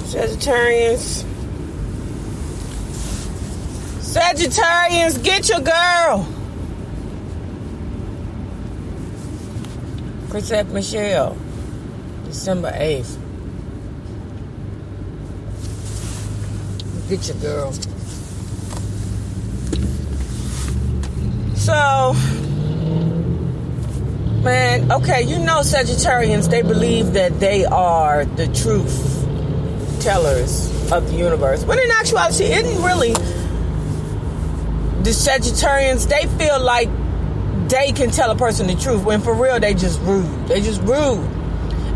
Sagittarians, get your girl. CHRISETTE Michele, December 8th. Get your girl. So, man, okay, you know Sagittarians, they believe that they are the truth tellers of the universe. When in actuality, it isn't really. The Sagittarians, they feel like they can tell a person the truth when for real they just rude. They just rude.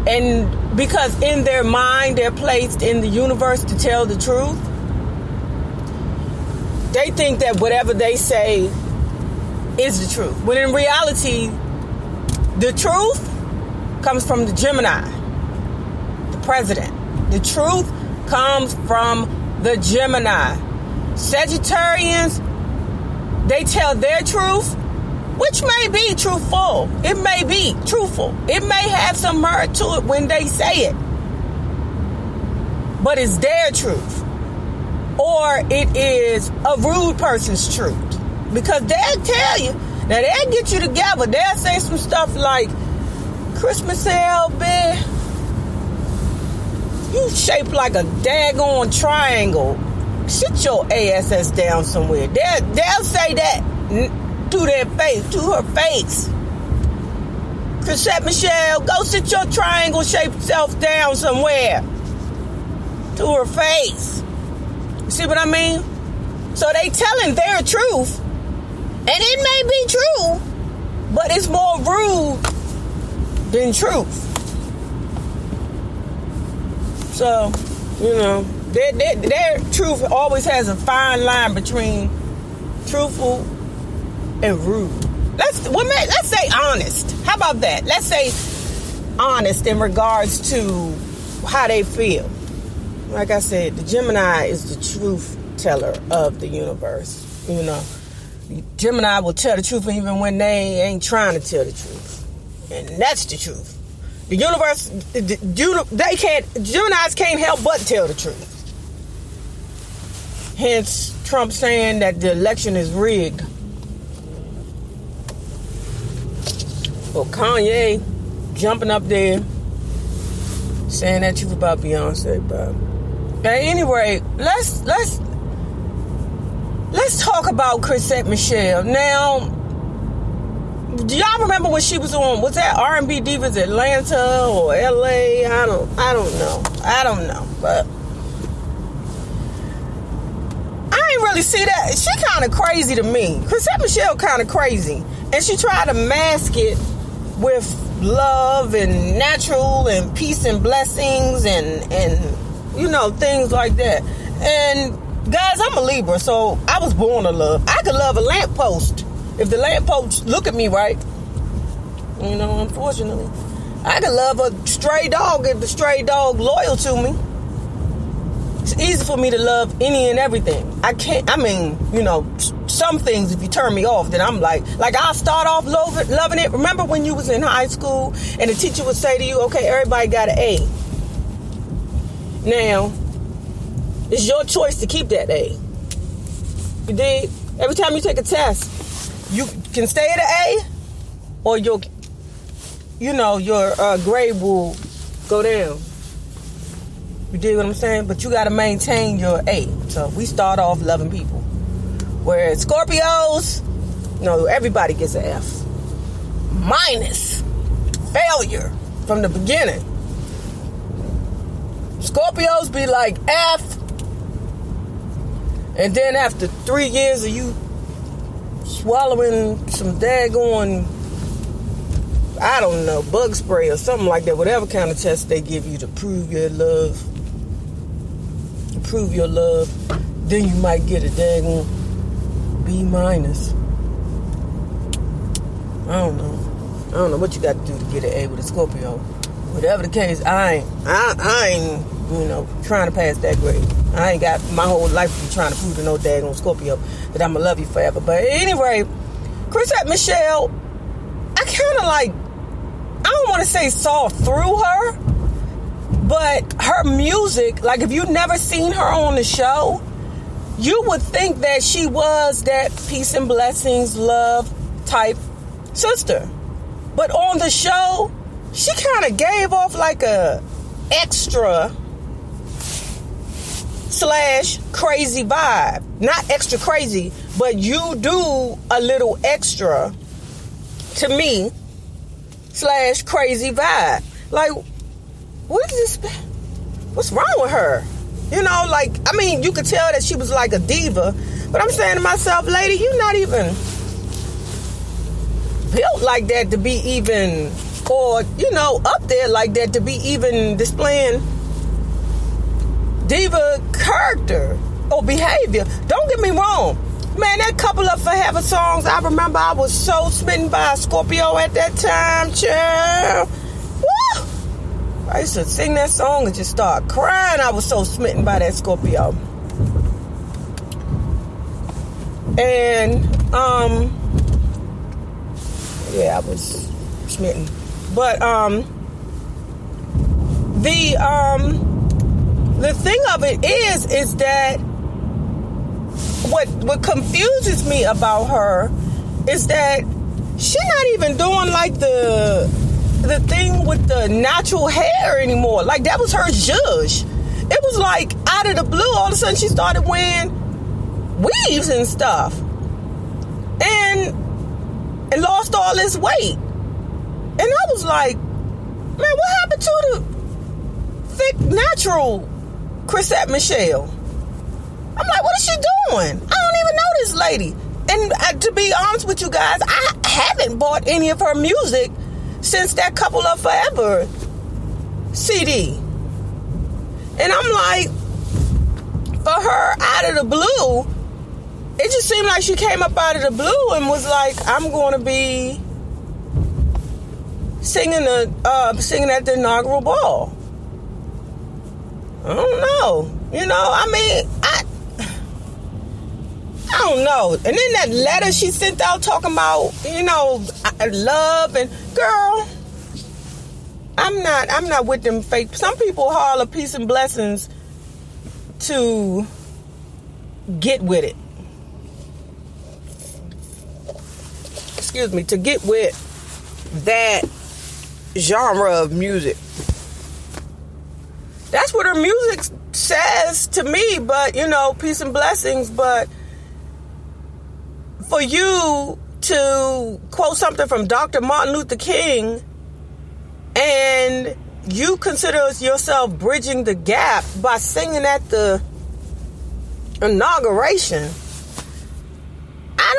And because in their mind they're placed in the universe to tell the truth, they think that whatever they say is the truth. When in reality, the truth comes from the Gemini, the president. The truth comes from the Gemini. Sagittarians, they tell their truth, which may be truthful. It may be truthful. It may have some merit to it when they say it. But it's their truth. Or it is a rude person's truth. Because they'll tell you, now they'll get you together. They'll say some stuff like, Christmas LB, you shaped like a daggone triangle. Sit your ass down somewhere. They'll say that to their face, to her face. CHRISETTE Michele, go sit your triangle-shaped self down somewhere. To her face. You see what I mean? So they telling their truth, and it may be true, but it's more rude than truth. So, you know, their truth always has a fine line between truthful and rude. Let's say honest. How about that? Let's say honest in regards to how they feel. Like I said, the Gemini is the truth teller of the universe. You know, the Gemini will tell the truth even when they ain't trying to tell the truth, and that's the truth. The universe, Geminis can't help but tell the truth. Hence, Trump saying that the election is rigged. Well, Kanye jumping up there saying that truth about Beyonce, bro. But anyway, let's talk about CHRISETTE Michele. Now, do y'all remember when she was on? Was that R&B Divas Atlanta or LA? I don't know, but I ain't really see that. She kind of crazy to me. CHRISETTE Michele kind of crazy, and she tried to mask it with love and natural and peace and blessings and you know, things like that. And guys, I'm a Libra, so I was born to love. I could love a lamppost if the lamppost look at me right. You know, unfortunately, I could love a stray dog if the stray dog loyal to me. It's easy for me to love any and everything. I mean, you know, some things, if you turn me off, then I'm like I'll start off loving it. Remember when you was in high school and the teacher would say to you, okay, everybody got an A. Now, it's your choice to keep that A. You dig? Every time you take a test, you can stay at an A, or your grade will go down. You dig what I'm saying? But you got to maintain your A. So we start off loving people. Whereas Scorpios, no, everybody gets an F. Minus failure from the beginning. Scorpios be like F, and then after 3 years of you swallowing some daggone, I don't know, bug spray or something like that, whatever kind of test they give you to prove your love, then you might get a daggone B minus. I don't know what you got to do to get an A with a Scorpio. Whatever the case, I ain't, you know, trying to pass that grade. I ain't got my whole life to be trying to prove to no daggone Scorpio that I'ma love you forever. But anyway, CHRISETTE Michele, I kind of like, I don't want to say saw through her, But her music, like if you've never seen her on the show, you would think that she was that peace and blessings, love type sister. But on the show, she kind of gave off like a extra / crazy vibe. Not extra crazy, but you do a little extra to me / crazy vibe. Like, what is this? What's wrong with her? You know, like, I mean, you could tell that she was like a diva, but I'm saying to myself, lady, you're not even built like that to be even, or, you know, up there like that to be even displaying diva character or behavior. Don't get me wrong. Man, that couple of Forever songs, I remember I was so smitten by a Scorpio at that time, child. Woo! I used to sing that song and just start crying. I was so smitten by that Scorpio. And, yeah, I was smitten. But, the thing of it is that what confuses me about her is that she's not even doing like the thing with the natural hair anymore. Like that was her zhuzh. It was like out of the blue, all of a sudden she started wearing weaves and stuff, and lost all this weight. And I was like, man, what happened to the thick natural CHRISETTE Michele? I'm like, what is she doing? I don't even know this lady. And to be honest with you guys, I haven't bought any of her music since that Couple of Forever CD. And I'm like, for her out of the blue, it just seemed like she came up out of the blue and was like, I'm going to be singing at the inaugural ball. I don't know. You know, I mean, I don't know. And then that letter she sent out talking about, you know, love and girl, I'm not with them fake. Some people holler peace and blessings to get with it. Excuse me, to get with that genre of music. That's what her music says to me, but, you know, peace and blessings. But for you to quote something from Dr. Martin Luther King and you consider yourself bridging the gap by singing at the inauguration, I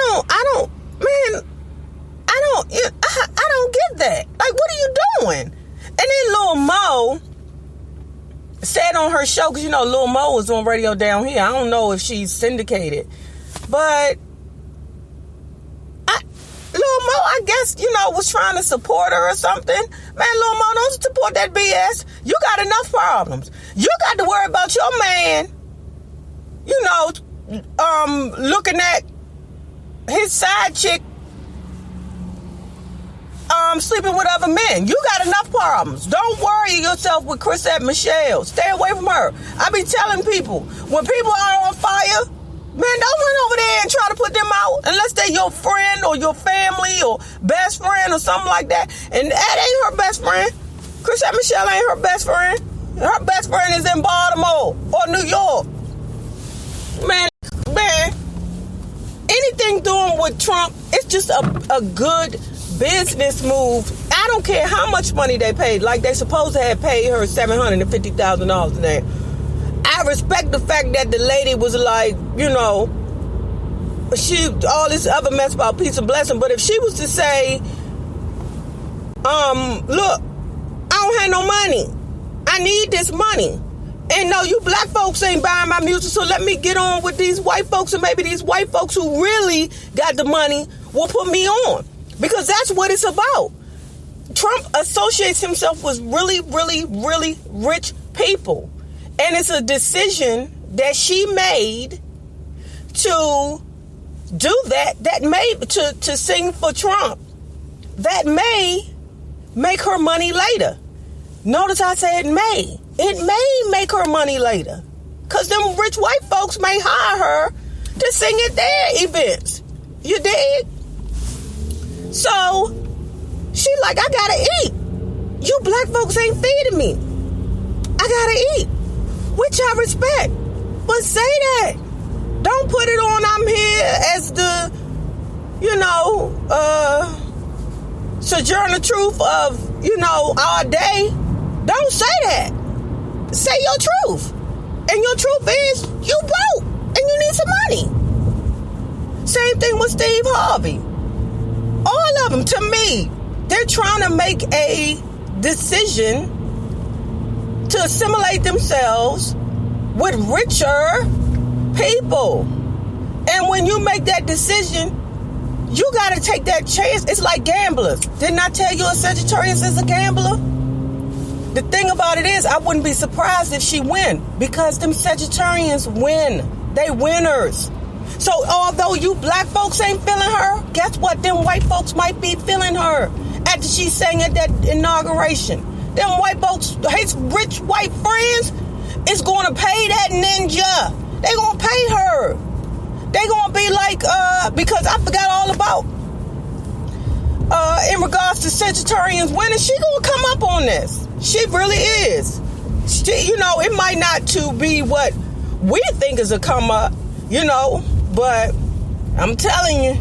don't get that. Like, what are you doing? And then Lil Mo said on her show, because, you know, Lil Mo was on radio down here. I don't know if she's syndicated. But Lil Mo, I guess, you know, was trying to support her or something. Man, Lil Mo, don't support that BS. You got enough problems. You got to worry about your man, you know, looking at his side chick sleeping with other men. You got enough problems. Don't worry yourself with CHRISETTE Michele. Stay away from her. I be telling people, when people are on fire, man, don't run over there and try to put them out unless they're your friend or your family or best friend or something like that. And that ain't her best friend. CHRISETTE Michele ain't her best friend. Her best friend is in Baltimore or New York. Man, anything doing with Trump, it's just a good business move. I don't care how much money they paid. Like, they supposed to have paid her $750,000 in there. I respect the fact that the lady was like, you know, all this other mess about peace and blessing. But if she was to say, look, I don't have no money. I need this money. And no, you black folks ain't buying my music, so let me get on with these white folks, and maybe these white folks who really got the money will put me on. Because that's what it's about. Trump associates himself with really, really, really rich people. And it's a decision that she made to do that may, to sing for Trump, that may make her money later. Notice I said may. it may make her money later. Because them rich white folks may hire her to sing at their events. You dig? So, she like, I gotta eat. You black folks ain't feeding me. I gotta eat. Which I respect. But say that. Don't put it on I'm here as the, sojourner truth of, our day. Don't say that. Say your truth. And your truth is you broke and you need some money. Same thing with Steve Harvey. All of them, to me, they're trying to make a decision to assimilate themselves with richer people. And when you make that decision, you got to take that chance. It's like gamblers. Didn't I tell you a Sagittarius is a gambler? The thing about it is, I wouldn't be surprised if she win, because them Sagittarians win. They winners. So although you black folks ain't feeling her, guess what? Them white folks might be feeling her after she sang at that inauguration. Them white folks, his rich white friends, is going to pay that ninja. They going to pay her. They going to be like, because I forgot all about, in regards to Sagittarians winning, she going to come up on this. She really is. She, it might not to be what we think is a come up, but I'm telling you,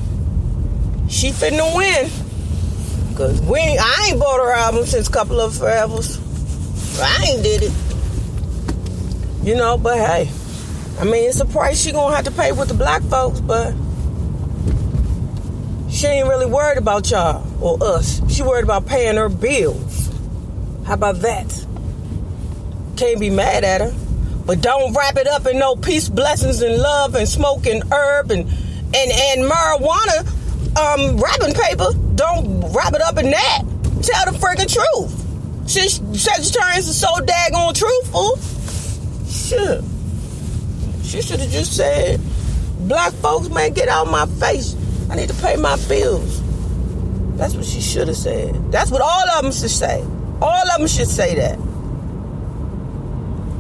she finna win. Cause I ain't bought her album since Couple of Forevers. I ain't did it. But hey, it's a price she gonna have to pay with the black folks, but she ain't really worried about y'all or us. She worried about paying her bills. How about that? Can't be mad at her. But don't wrap it up in no peace, blessings, and love, and smoke, and herb, and marijuana wrapping paper. Don't wrap it up in that. Tell the friggin' truth. Since Sagittarius is so daggone truthful, shit. She should have just said, black folks, man, get out my face. I need to pay my bills. That's what she should have said. That's what all of them should say. All of them should say that.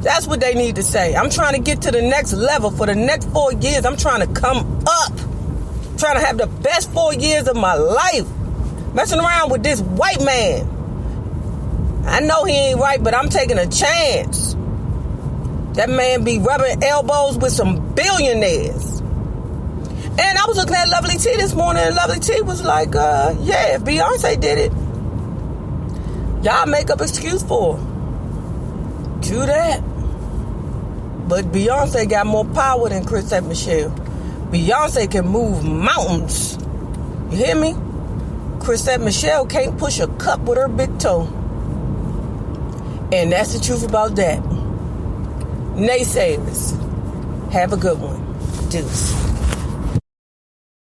That's what they need to say. I'm trying to get to the next level. For the next 4 years, I'm trying to come up. I'm trying to have the best 4 years of my life. Messing around with this white man. I know he ain't right, but I'm taking a chance. That man be rubbing elbows with some billionaires. And I was looking at Lovely T this morning, and Lovely T was like, yeah, if Beyonce did it, y'all make up excuse for her. True that. But Beyonce got more power than CHRISETTE Michele. Beyonce can move mountains. You hear me? CHRISETTE Michele can't push a cup with her big toe. And that's the truth about that. Naysayers, have a good one. Deuce.